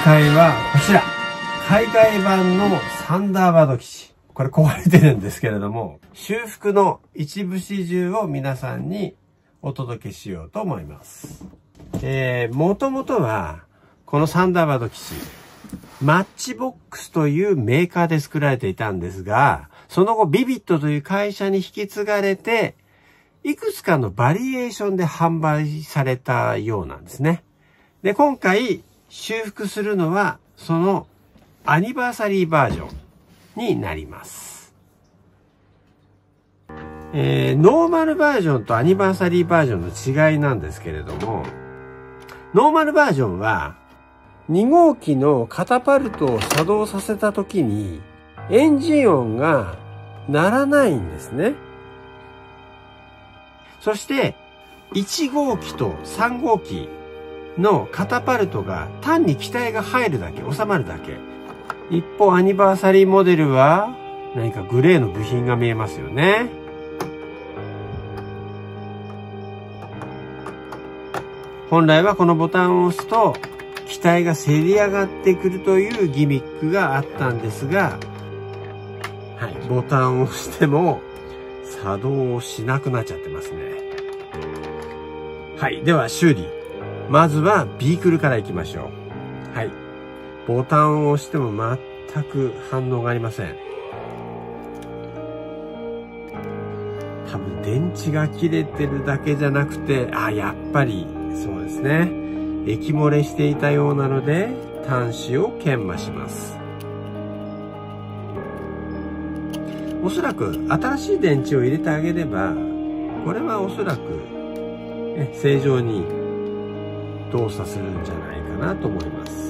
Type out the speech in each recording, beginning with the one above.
回はこちら。海外版のサンダーバード基地。これ壊れてるんですけれども、修復の一部始終を皆さんにお届けしようと思います。もともとは、このサンダーバード基地、マッチボックスというメーカーで作られていたんですが、その後ビビットという会社に引き継がれて、いくつかのバリエーションで販売されたようなんですね。で、今回修復するのは、そのアニバーサリーバージョンになります。ノーマルバージョンとアニバーサリーバージョンの違いなんですけれども、ノーマルバージョンは、2号機のカタパルトを作動させたときに、エンジン音が鳴らないんですね。そして、1号機と3号機のカタパルトが単に機体が入るだけ、収まるだけ。一方、アニバーサリーモデルは、何かグレーの部品が見えますよね。本来はこのボタンを押すと、機体がせり上がってくるというギミックがあったんですが、はい、ボタンを押しても作動しなくなっちゃってますね。はい、では修理。まずはビークルから行きましょう。はい。ボタンを押しても全く反応がありません。多分電池が切れてるだけじゃなくて、やっぱりそうですね。液漏れしていたようなので、端子を研磨します。おそらく新しい電池を入れてあげれば、これはおそらく正常に動作するんじゃないかなと思います。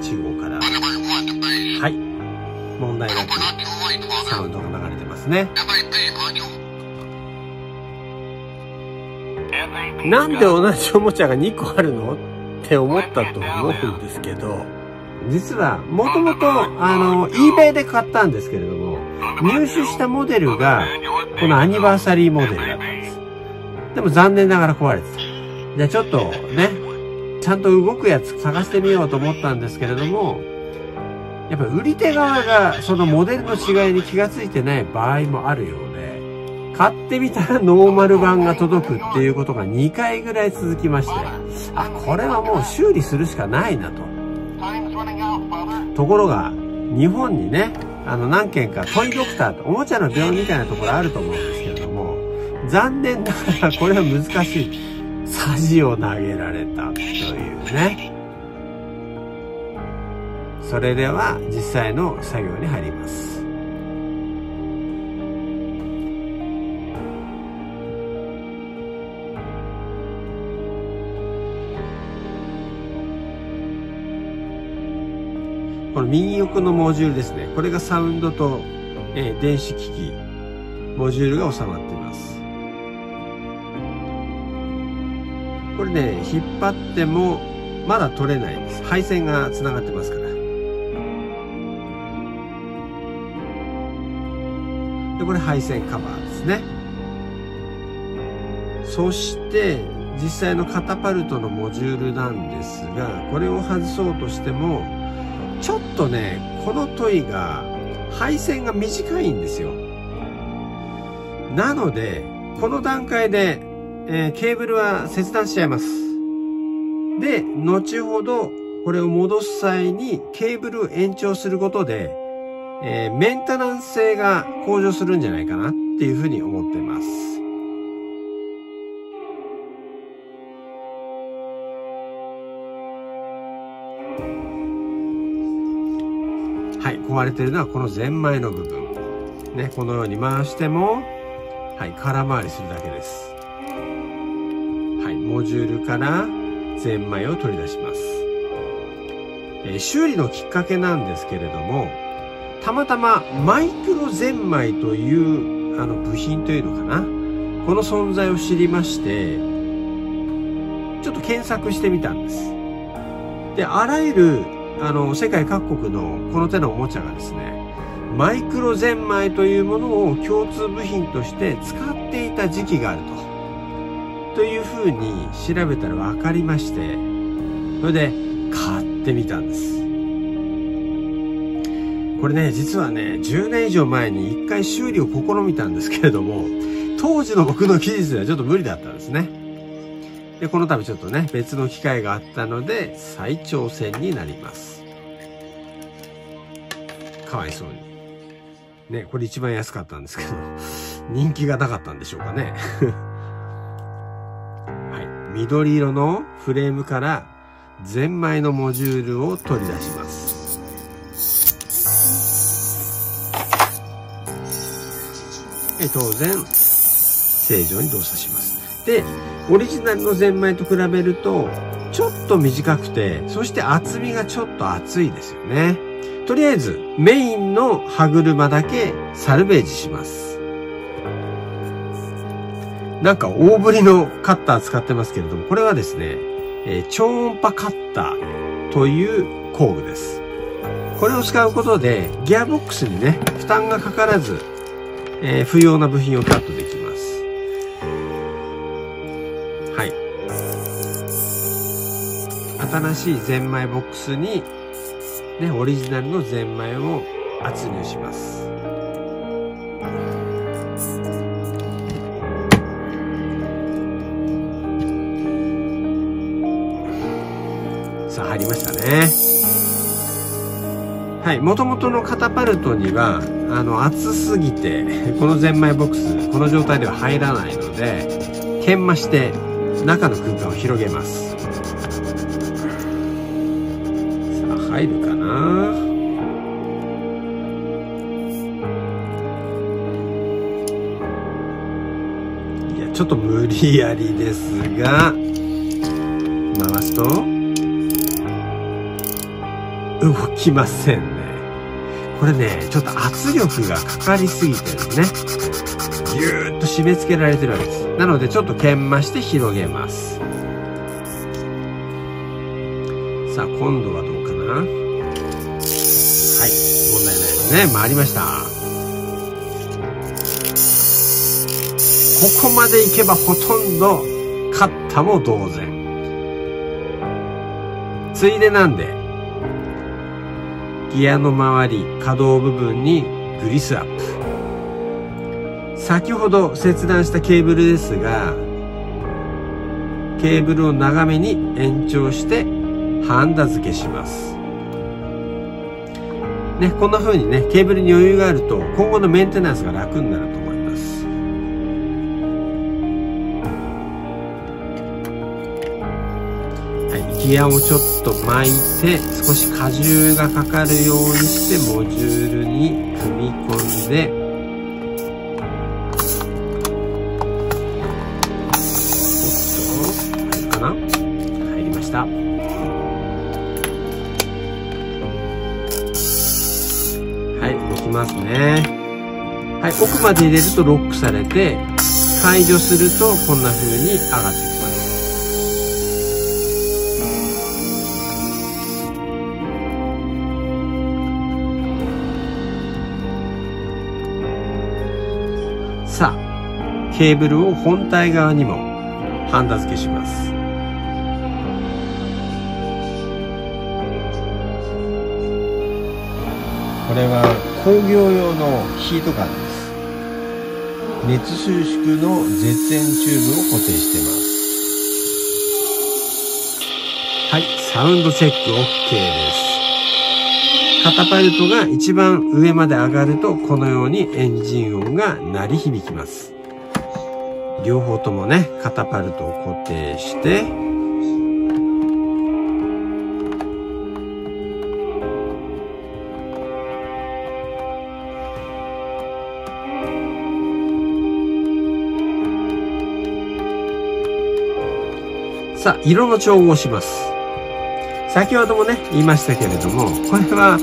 中央から、はい、問題なくサウンドが流れてますね。なんで同じおもちゃが2個あるのって思ったと思うんですけど、実はもともとeBay で買ったんですけれども、入手したモデルがこのアニバーサリーモデルだったんです。でも残念ながら壊れてた。じゃあちょっとね、ちゃんと動くやつ探してみようと思ったんですけれども、やっぱ売り手側がそのモデルの違いに気がついてない場合もあるようで、買ってみたらノーマル版が届くっていうことが2回ぐらい続きまして、これはもう修理するしかないなと。ところが、日本にね、何軒かトイドクターとおもちゃの病院みたいなところあると思うんですけれども、残念ながらこれは難しい。サジを投げられたというね。それでは実際の作業に入ります。この右奥のモジュールですね。これがサウンドと、電子機器、モジュールが収まっています。これね、引っ張ってもまだ取れないんです。配線が繋がってますから。で、これ配線カバーですね。そして、実際のカタパルトのモジュールなんですが、これを外そうとしても、ちょっとね、このトイが、配線が短いんですよ。なので、この段階で、ケーブルは切断しちゃいます。で、後ほど、これを戻す際にケーブルを延長することで、メンテナンス性が向上するんじゃないかなっていうふうに思っています。はい、壊れてるのはこのゼンマイの部分。ね、このように回しても、はい、空回りするだけです。はい、モジュールからゼンマイを取り出します。修理のきっかけなんですけれども、たまたまマイクロゼンマイという部品というのかな、この存在を知りまして、ちょっと検索してみたんです。で、あらゆる世界各国のこの手のおもちゃがですね、マイクロゼンマイというものを共通部品として使っていた時期があるというふうに調べたら分かりまして、それで買ってみたんです。これね、実はね、10年以上前に1回修理を試みたんですけれども、当時の僕の技術ではちょっと無理だったんですね。で、この度ちょっとね、別の機会があったので、再挑戦になります。かわいそうに。ね、これ一番安かったんですけど、人気がなかったんでしょうかね。はい。緑色のフレームからゼンマイのモジュールを取り出します。当然、正常に動作します。で、オリジナルのゼンマイと比べると、ちょっと短くて、そして厚みがちょっと厚いですよね。とりあえず、メインの歯車だけサルベージします。なんか大ぶりのカッター使ってますけれども、これはですね、超音波カッターという工具です。これを使うことで、ギアボックスにね、負担がかからず、不要な部品をカットできます。はい。新しいゼンマイボックスに、ね、オリジナルのゼンマイを圧入します。さあ、入りましたね。はい。元々のカタパルトには、厚すぎて、このゼンマイボックス、この状態では入らないので、研磨して中の空間を広げます。さあ、入るかないや、ちょっと無理やりですが、回すと、動きませんね。これね、ちょっと圧力がかかりすぎてるね。ぎゅーっと締め付けられてるわけです。なのでちょっと研磨して広げます。さあ、今度はどうかな。はい、問題ないですね。回りました。ここまでいけばほとんどカッタも同然。ついでなんで、ギアの周り、可動部分にグリスアップ。先ほど切断したケーブルですが、ケーブルを長めに延長してハンダ付けします。ね、こんな風にね、ケーブルに余裕があると今後のメンテナンスが楽になると思います。ギアをちょっと巻いて少し荷重がかかるようにしてモジュールに組み込んで、おっと、入るかな？入りました。はい、動きますね。はい、奥まで入れるとロックされて、解除するとこんな風に上がってきます。さあ、ケーブルを本体側にもハンダ付けします。これは工業用のヒートガンです。熱収縮の絶縁チューブを固定してます。はい、サウンドチェック OK です。カタパルトが一番上まで上がるとこのようにエンジン音が鳴り響きます。両方ともね、カタパルトを固定して、さあ、色の調合をします。先ほどもね、言いましたけれども、これは、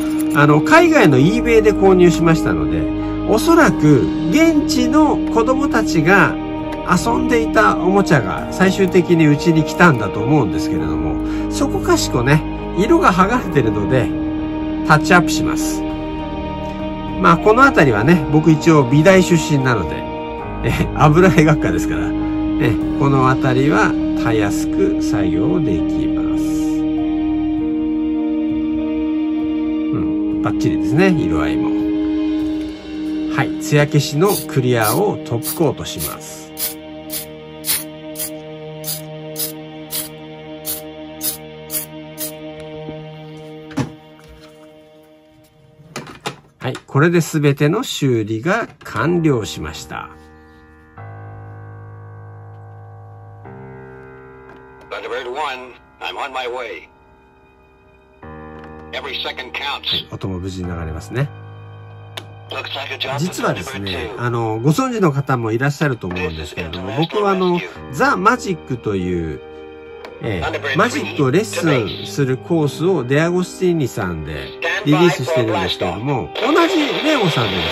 海外の eBay で購入しましたので、おそらく、現地の子供たちが遊んでいたおもちゃが最終的にうちに来たんだと思うんですけれども、そこかしこね、色が剥がれてるので、タッチアップします。まあ、このあたりはね、僕一応美大出身なので、油絵学科ですから、このあたりはたやすく作業できます。バッチリですね、色合いも。はい、艶消しのクリアをトップコートします。はい、これで全ての修理が完了しました。音も無事に流れますね。実はですね、ご存知の方もいらっしゃると思うんですけれども、僕はザ・マジックという、マジックをレッスンするコースをデアゴスティーニさんでリリースしてるんですけれども、同じレオさんでで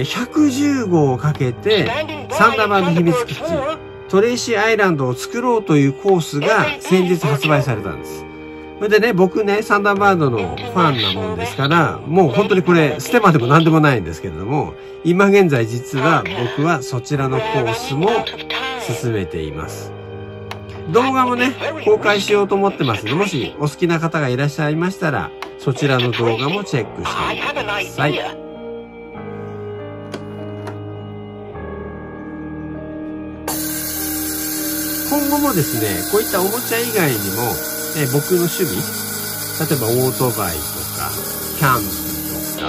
すね、110号をかけてサンダーバード秘密基地、トレイシーアイランドを作ろうというコースが先日発売されたんです。それでね、僕ね、サンダーバードのファンなもんですから、もう本当にこれ、ステマでも何でもないんですけれども、今現在実は僕はそちらのコースも進めています。動画もね、公開しようと思ってますので、もしお好きな方がいらっしゃいましたら、そちらの動画もチェックしてみてください。今後もですね、こういったおもちゃ以外にも、僕の趣味、例えばオートバイとか、キャンプとか、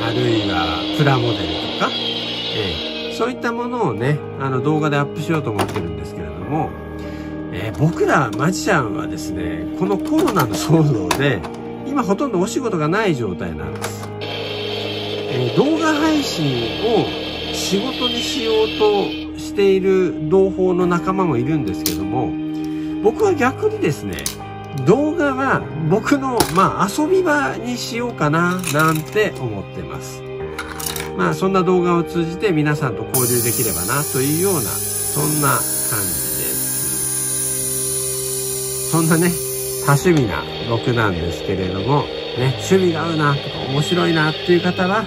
あるいはプラモデルとか、そういったものをね、動画でアップしようと思ってるんですけれども、僕らマジシャンはですね、このコロナの騒動で、今ほとんどお仕事がない状態なんです。動画配信を仕事にしようとしている同胞の仲間もいるんですけども、僕は逆にですね、動画は僕の、遊び場にしようかな、なんて思ってます。そんな動画を通じて皆さんと交流できればな、というような、そんな感じです。そんなね、多趣味な僕なんですけれども、ね、趣味が合うな、とか面白いな、っていう方は、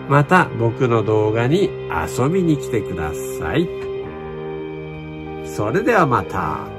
また僕の動画に遊びに来てください。それではまた。